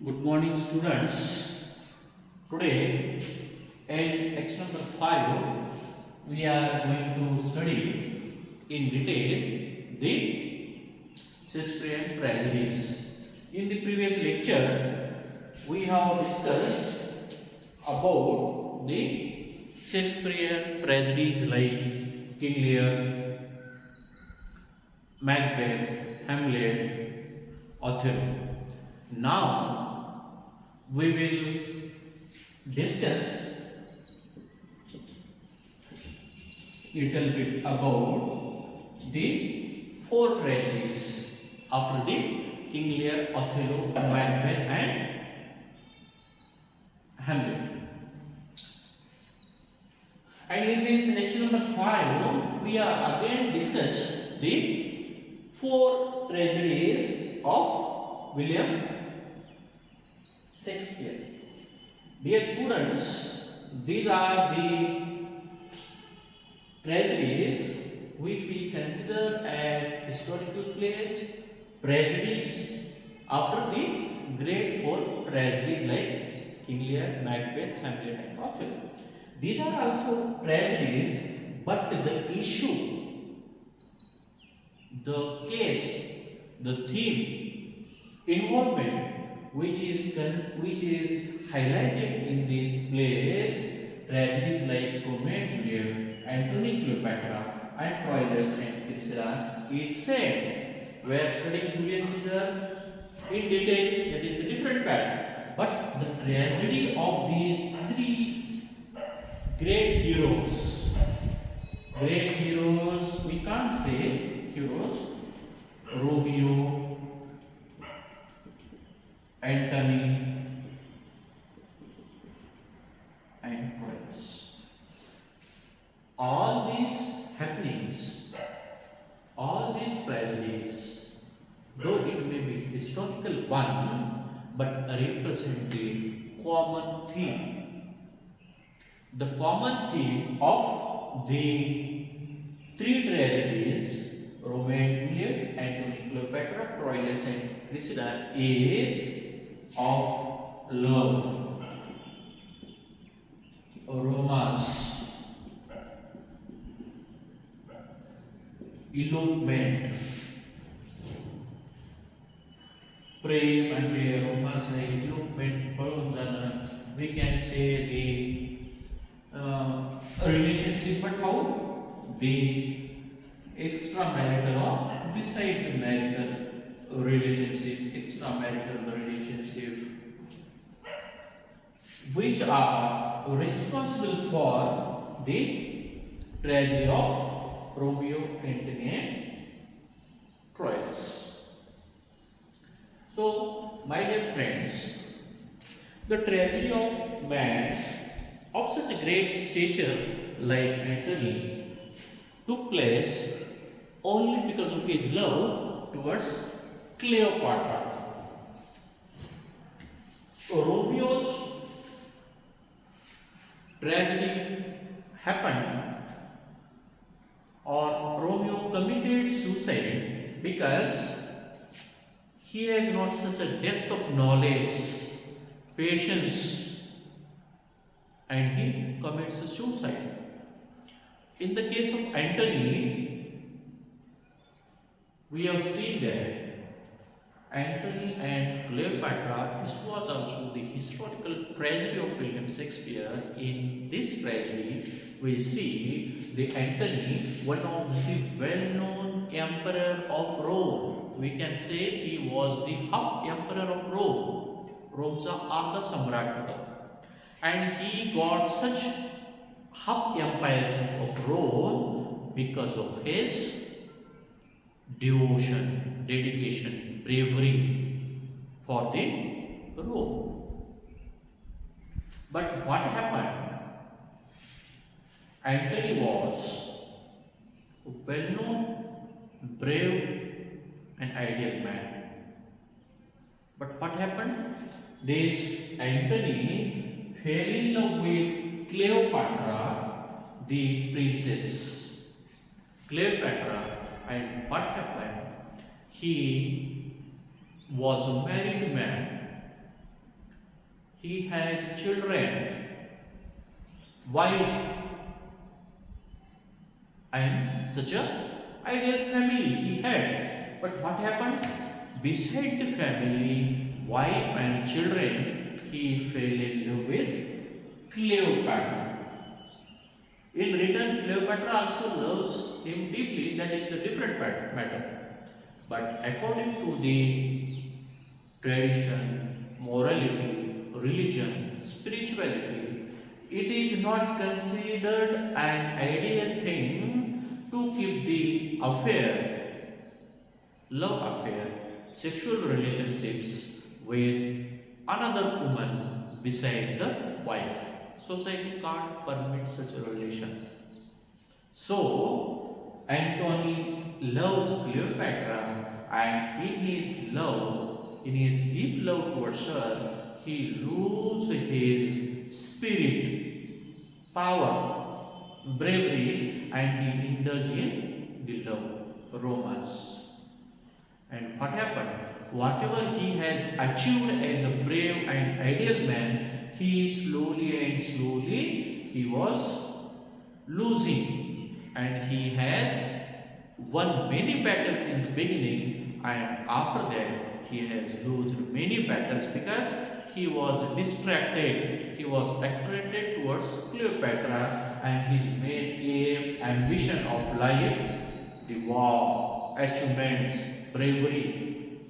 Good morning, students. Today, in X number 5, we are going to study in detail the Shakespearean tragedies. In the previous lecture, we have discussed about the Shakespearean tragedies like King Lear, Macbeth, Hamlet, Othello. Now, we will discuss little bit about the four tragedies after the King Lear, Othello, Macbeth and Hamlet. And in this lecture number 5, we are again discuss the four tragedies of William Shakespeare. Dear students, these are the tragedies which we consider as historical plays, tragedies after the great four tragedies like King Lear, Macbeth, Hamlet and Othello. These are also tragedies, but the issue, the case, the theme, involvement which is highlighted in these plays, tragedies like Romeo and Juliet, Antony Cleopatra, and Troilus and Cressida is same. We are studying Julius Caesar in detail, that is the different part. But the tragedy of these three great heroes, we can't say heroes, Romeo, Antony and Troilus. All these happenings, all these tragedies, though it may be historical one, but represent a common theme. The common theme of the three tragedies, Romeo and Juliet, Antony Cleopatra, Troilus and Cressida, is of love, romance, elopement, prem and romance, elopement, we can say the relationship, but how? The extramarital or beside the marital relationship, extramarital relationship, which are responsible for the tragedy of Romeo, Antony and Troilus. So, my dear friends, the tragedy of man of such a great stature like Antony took place only because of his love towards Cleopatra. Romeo's tragedy happened, or Romeo committed suicide because he has not such a depth of knowledge, patience, and he commits suicide. In the case of Antony, we have seen that Antony and Cleopatra, this was also the historical tragedy of William Shakespeare. In this tragedy, we see the Antony, one of the well-known emperor of Rome. We can say he was the half emperor of Rome. Rome's Arda Samrat. And he got such half empires of Rome because of his devotion, dedication, bravery for the Rome. But what happened? Antony was a well-known, brave and ideal man. But what happened? This Antony fell in love with Cleopatra, the princess Cleopatra, and what happened? He was a married man he had children, wife, and such a ideal family he had. But what happened? Beside the family, wife and children, he fell in love with Cleopatra. In return, Cleopatra also loves him deeply, that is the different matter. But according to the tradition, morality, religion, spirituality, it is not considered an ideal thing to keep the affair, love affair, sexual relationships with another woman beside the wife. Society can't permit such a relation. So, Antony loves Cleopatra, and in his love, in his deep love towards her, he loses his spirit, power, bravery, and he indulges in the love, romance. And what happened? Whatever he has achieved as a brave and ideal man, he slowly he was losing, and he has won many battles in the beginning, and after that he has lost many battles because he was distracted, he was attracted towards Cleopatra, and his main aim, ambition of life, the war, achievements, bravery,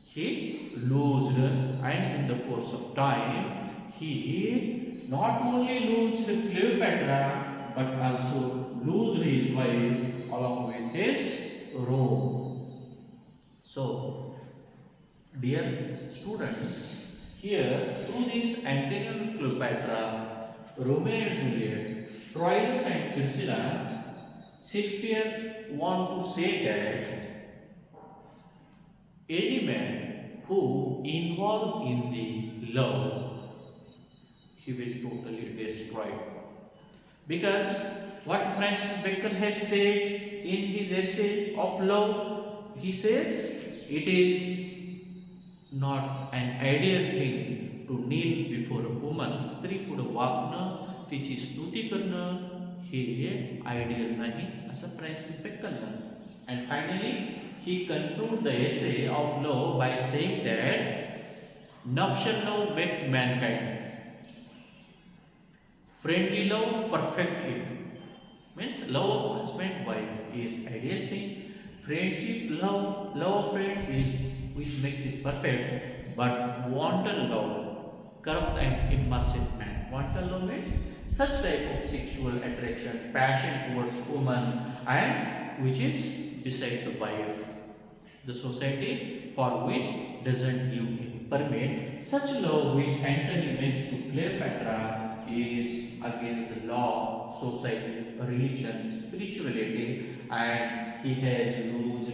he lost, and in the course of time he not only lost Cleopatra but also lost his wife along with his Rome. So, dear students, here through this Antony and Cleopatra, Romeo and Juliet, Troilus and Cressida, Shakespeare want to say that any man who involved in the love, he will totally destroy. Because what Francis Bacon had said in his essay of love, he says it is not an ideal thing to kneel before a woman. स्त्री पुढे वाकणं, तिची स्तुती करणं हे ideal नाही असं Francis Bacon. And finally, he concludes the essay of love by saying that nuptial love makes mankind. Friendly love, perfect it. Means love of husband, wife is ideal thing. Friendship, love of friends is which makes it perfect. But wanton love, corrupt and impulsive man. Wanton love means such type of sexual attraction, passion towards woman, and which is beside the wife. The society for which doesn't give permit such love which Antony makes to Cleopatra is against the law, society, religion, spirituality, and he has lost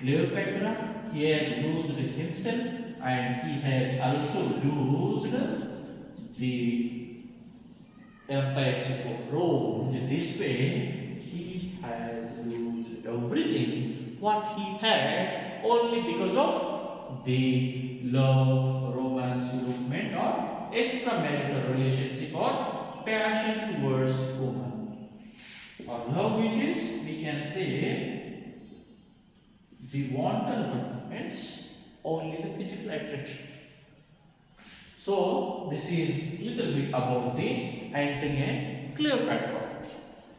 Cleopatra, he has lost himself, and he has also lost the empire of Rome. This way, he has lost everything what he had only because of the love, romance, movement, or extramarital relationship or passion towards woman. Or love, which is, we can say, the wanton one means only the physical attraction. So, this is little bit about the Antony and Cleopatra.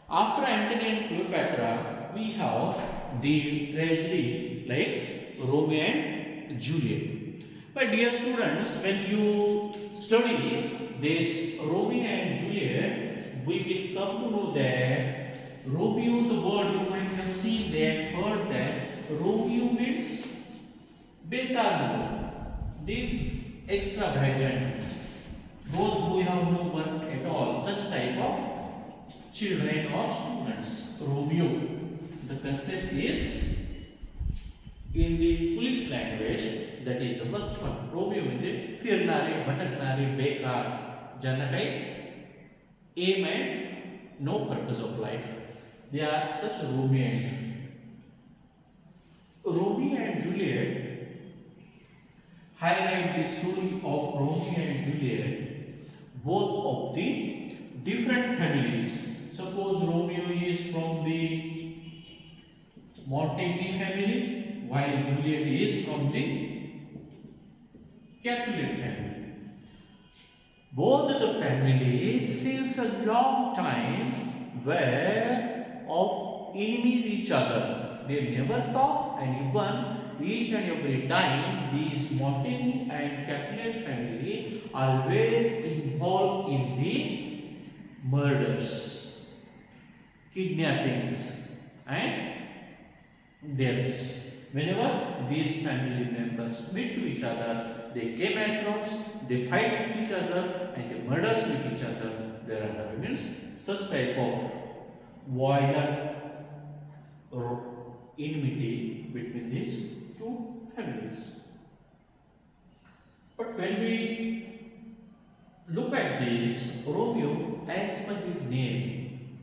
After Antony and Cleopatra, we have the tragedy like Romeo and Juliet. My dear students, when you study this Romeo and Juliet, we will come to know that Romeo, the word you might have seen that, heard that Romeo means bekar, the extravagant, those who have no work at all, such type of children or students. Romeo, the concept is in the police language, that is the first one. Romeo means फिरणारे, भटकणारे, बेकार, ज्यांना काही aim and no purpose of life. They are such Romeo and Juliet. Romeo and Juliet highlight the story of Romeo and Juliet, both of the different families. Suppose Romeo is from the Montaigne family, while Juliet is from the Capulet family. Both the families since a long time were of enemies each other. They never talk, and even each and every time these Montaigne and Capulet family always involved in the murders, kidnappings and deaths. Whenever these family members meet to each other, they came across, they fight with each other and they murders with each other. There are means such type of violent enmity between these two families. But when we look at this, Romeo, as per his name,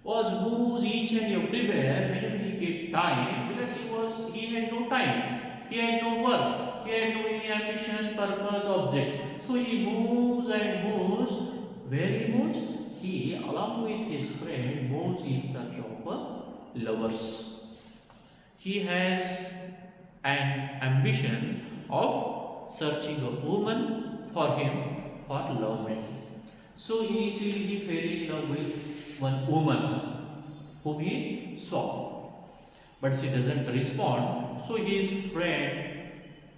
was moves each and everywhere whenever he get time, because he had no time, he had no work, he had no any ambition, purpose, object. So he moves and moves. Where he moves? He, along with his friend, moves in search of lovers. He has an ambition of searching a woman for him for love making. So initially he fell in love with one woman whom he saw, but she doesn't respond. So his friend,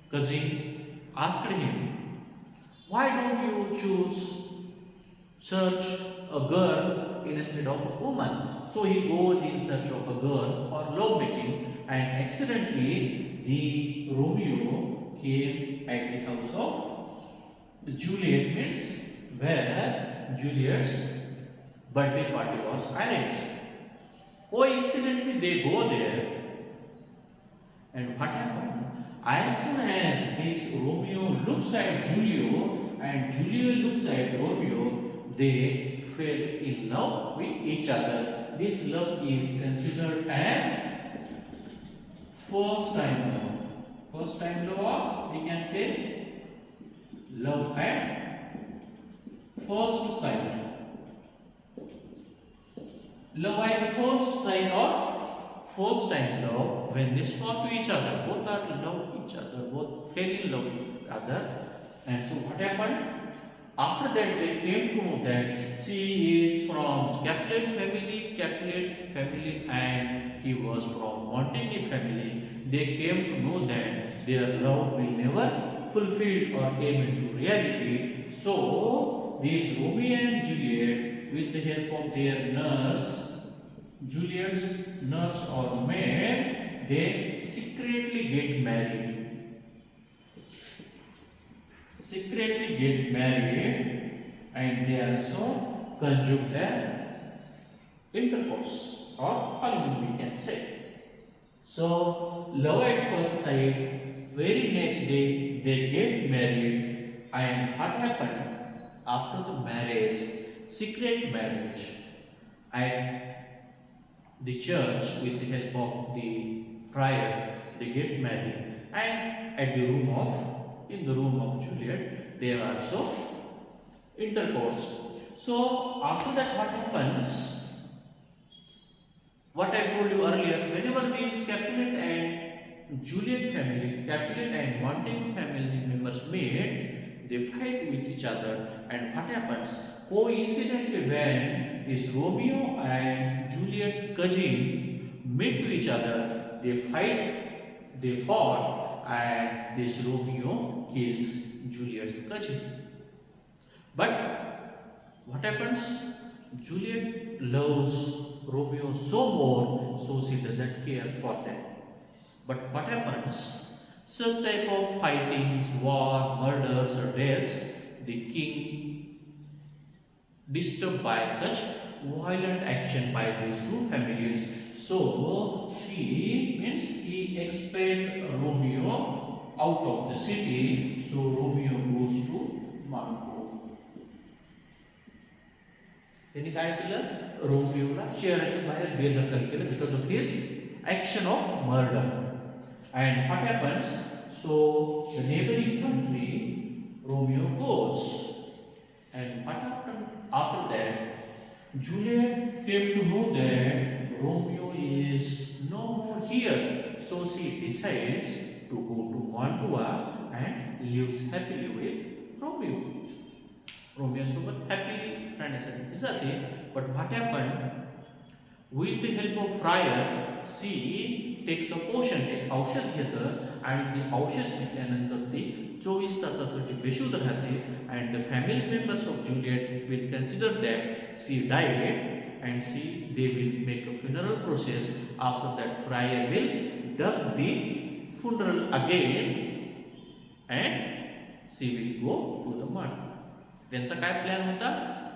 cousin, asked him, "Why don't you choose search a girl instead of a woman?" So he goes in search of a girl for love making, and accidentally the Romeo came at the house of Juliet, means where Juliet's birthday party was arranged. Coincidentally, they go there, and what happened? As soon as this Romeo looks at Julio and Julio looks at Romeo, they fell in love with each other. This love is considered as first time love. First time love, we can say love at first sight. Love at first sight or first time love, when they saw to each other, both are in love with each other, both fell in love with each other. And so what happened? After that they came to know that she is from Capulet family and he was from Montaigne family. They came to know that their love will never fulfill or came into reality. So these Romeo and Juliet, with the help of their nurse, Juliet's nurse or maid, they secretly get married. And they also conjugate their intercourse or honeymoon, we can say. So love at first sight, very next day they get married, and what happened after the marriage? Secret marriage at the church with the help of the prior, they get married, and at the in the room of Juliet, they are also intercourse. So after that, what happens? What I told you earlier, whenever these Capulet and Juliet family, Capulet and Montaigne family members meet, they fight with each other. And what happens? Coincidentally, when this Romeo and Juliet's cousin meet to each other, they fought, and this Romeo kills Juliet's cousin. But what happens? Juliet loves Romeo so more, so she doesn't care for them. But what happens? Such type of fightings, war, murders or deaths, the king, disturbed by such violent action by these two families, so he expelled Romeo out of the city. So Romeo goes to Monaco. त्यांनी काय केलं? रोमिओला शहराच्या बाहेर बेदखल केलं because of his action of murder. And what happens? So the neighboring country, Romeo goes. And what happened after that? Juliet came to know that Romeo is no more here. So she decides to go to Mantua and lives happily with Romeo. Romeo सोबत happily राहण्यासाठी जाते. But what happened? With the help of friar, she takes a potion, एक औषध घेतं आणि ते औषध घेतल्यानंतर ती 24 तासासाठी बेशुद्ध राहते. And the family members of Juliet will consider that she died and they will make a funeral process. After that, friar will dug the funeral again and she will go to the mud. त्यांचा काय plan होता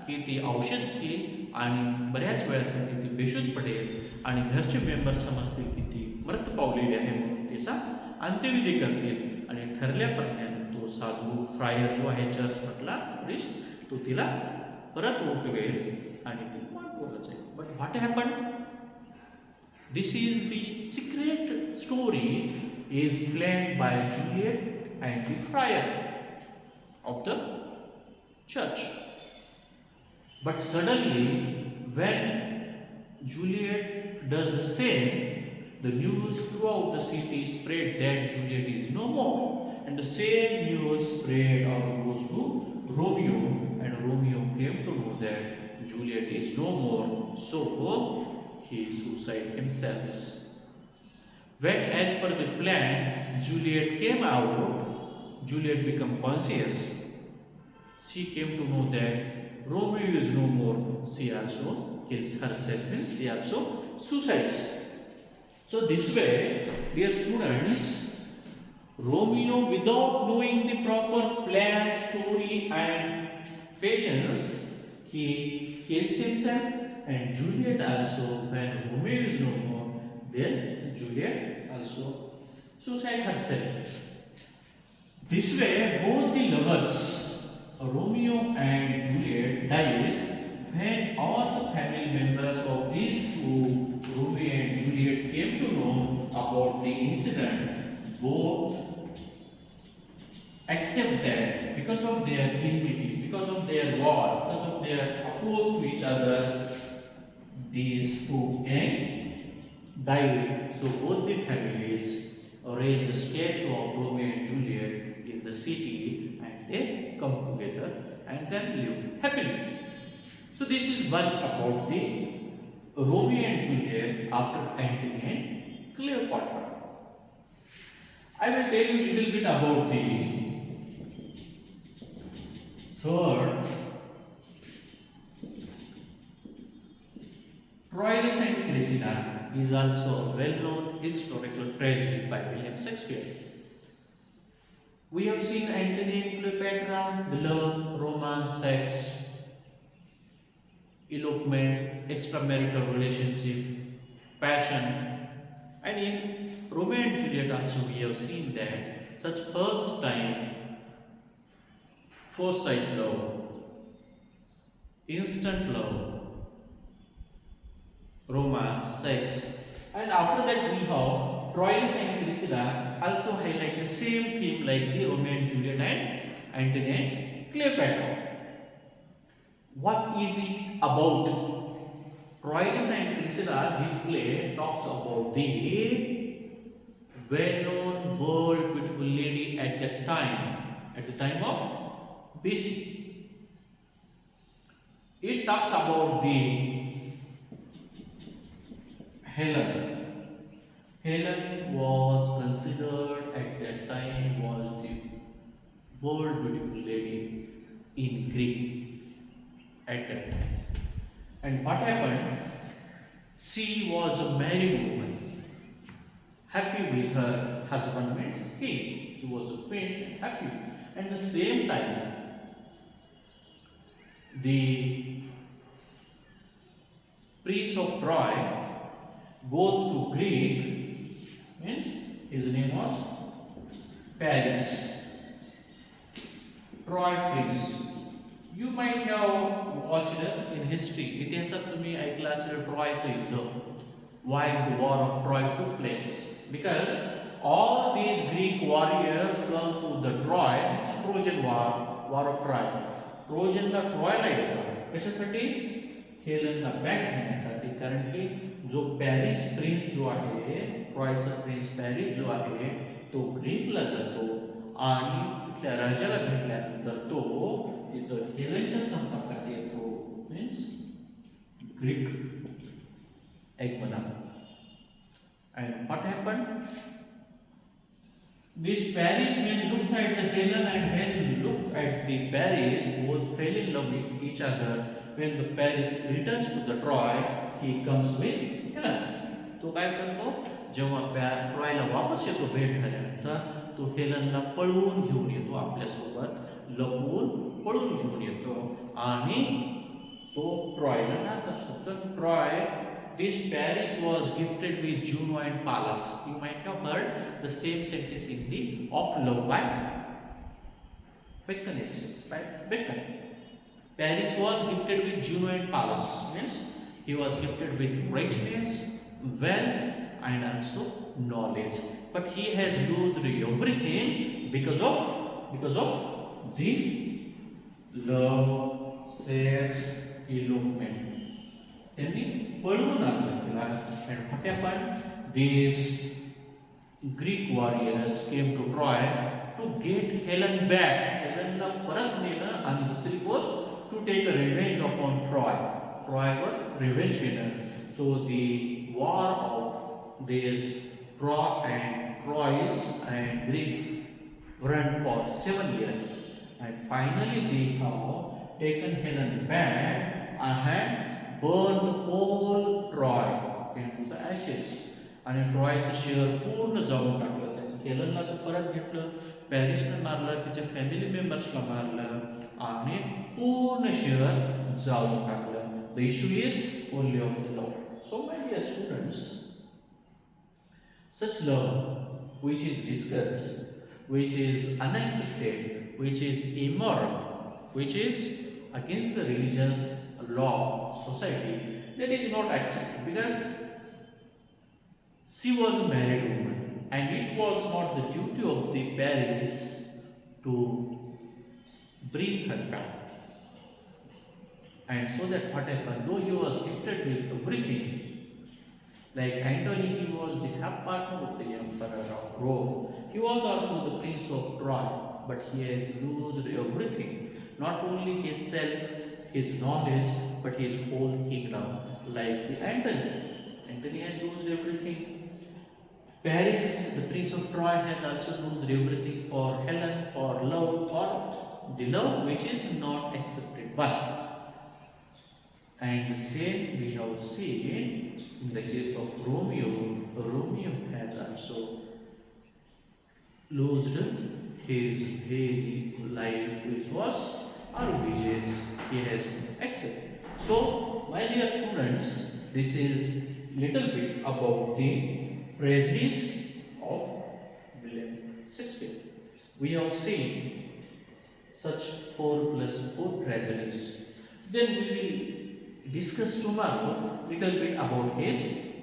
की ती औषध घेईल आणि बऱ्याच वेळासाठी ती बेशुद्ध पडेल आणि घरचे मेंबर समजतील की ती मृत पावलेली आहे म्हणून तिचा अंत्यविधी करतील आणि ठरल्याप्रमाणे तो साधू फ्रायर जो आहे चर्चमधला प्रिस्ट तो तिला परत उठवेल आणि ती मांडवला जाईल. But what happen? This is the secret story is planned by Juliet and the friar of the church. But suddenly, when Juliet does the same, the news throughout the city spread that Juliet is no more. And the same news spread or goes to Romeo, and Romeo came to know that Juliet is no more, so he suicided himself. When, as per the plan, Juliet came out, Juliet became conscious. She came to know that Romeo is no more. She also kills herself and she also suicides. So this way, dear students, Romeo, without knowing the proper plan, story and patience, he kills himself, and Juliet also, when Romeo is no more, then Juliet also suicides herself. This way, both the lovers, Romeo and Juliet, dies when all the family members of these two, Romeo and Juliet, came to know about the incident. Both accept that because of their enmity, because of their war, because of their approach to each other, these two died. So both the families raised the statue of Romeo and Juliet in the city, and they come together and then live happily. So this is one about the Romeo and Juliet after Antony and Cleopatra. I will tell you a little bit about the third, Troilus and Cressida is also a well-known historical tragedy by William Shakespeare. We have seen Antony and Cleopatra, the love, romance, sex, elopement, extramarital relationship, passion, and in Romeo and Juliet also we have seen that such first time, foresight love, instant love, romance, sex, and after that we have Troilus and Cressida also highlight the same theme like the Romeo and Juliet and Antony and Cleopatra. What is it about? Troilus and Cressida, this play talks about the well-known world beautiful lady at the time of BC. It talks about the Helen. Helen was considered at that time was the world beautiful lady in Greek at that time. And what happened? She was a married woman, happy with her husband means king. She was a queen, happy. At the same time, the prince of Troy goes to Greek, means his name was Paris. Troy prince. You might have watched it in history. इतिहासात तुम्ही ऐकलं असेल ट्रॉयचं युद्ध. Why the war of Troy took place? Because all these Greek warriors come to the Troy, Trojan War, War of Troy. ट्रोजनला ट्रॉयला येतात कशासाठी हेलनला back घेण्यासाठी कारण की जो पॅरिस प्रिन्स जो आहे ट्रॉयचा प्रिन्स पॅरिस जो आहे तो ग्रीकला जातो आणि त्या राजाला भेटल्यानंतर तो इथं हेलनच्या संपर्कात येतो मीन्स ग्रीक एगमना and what happened this Paris man looks at the Helen and when he look at the Paris both fell in love with each other when the Paris returns to the Troy he comes with Helen तो काय करतो जेव्हा ट्रॉयला वापस येतो भेट झाल्यानंतर तो हेलनला पळवून घेऊन येतो आपल्यासोबत लपवून पळवून घेऊन येतो आणि तो ट्रॉयला जात असतो तर Troy this Paris was gifted with Juno and Pallas. You might have heard the same sentence in the Opt.Eng.Lect.5 by Bacon. Paris was gifted with Juno and Pallas. Means he was gifted with richness, wealth and also knowledge. But he has lost everything because of the love, sex, elopement. त्यांनी पळवून आणलं तिला and what happened these Greek warriors came to Troy to get Helen back हेलनला परत नेलं आणि दुसरी गोष्ट to take a revenge upon Troyवर revenge घेणं so the war of these Troy and Troys and Greeks ran for 7 years and finally they have taken Helen back and burn the whole Troy into the ashes आणि ट्रॉयचं शहर पूर्ण जाळून टाकलं त्याचं हेलनला तर परत घेतलं पॅरिसला मारलं तिच्या फॅमिली मेंबर्सला मारलं आणि पूर्ण शहर जाळून टाकलं the issue is only of the lord so my dear students such love which is discussed which is unaccepted which is immoral which is against the religion's law society that is not accepted because she was a married woman and it was not the duty of the Paris to bring her back and so that what happened though he was gifted with everything like Antony he was the half partner of the emperor of Rome he was also the prince of Troy but he has lost everything not only himself his knowledge but his whole kingdom like the Antony has lost everything Paris the prince of Troy has also lost everything for Helen for love for the love which is not accepted by and the same we have seen in the case of Romeo has also lost his very life which was or which he has accepted. So, my dear students, this is little bit about the tragedies of William Shakespeare. We have seen such 4 plus 4 tragedies. Then we will discuss tomorrow little bit about his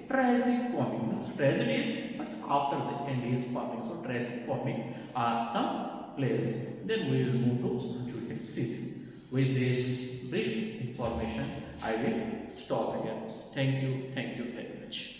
tragic comics. Tragedies, but after the end his comics. So, tragic comic are some plays. Then we will move to Julius Caesar. With this brief information, I will stop here. Thank you very much.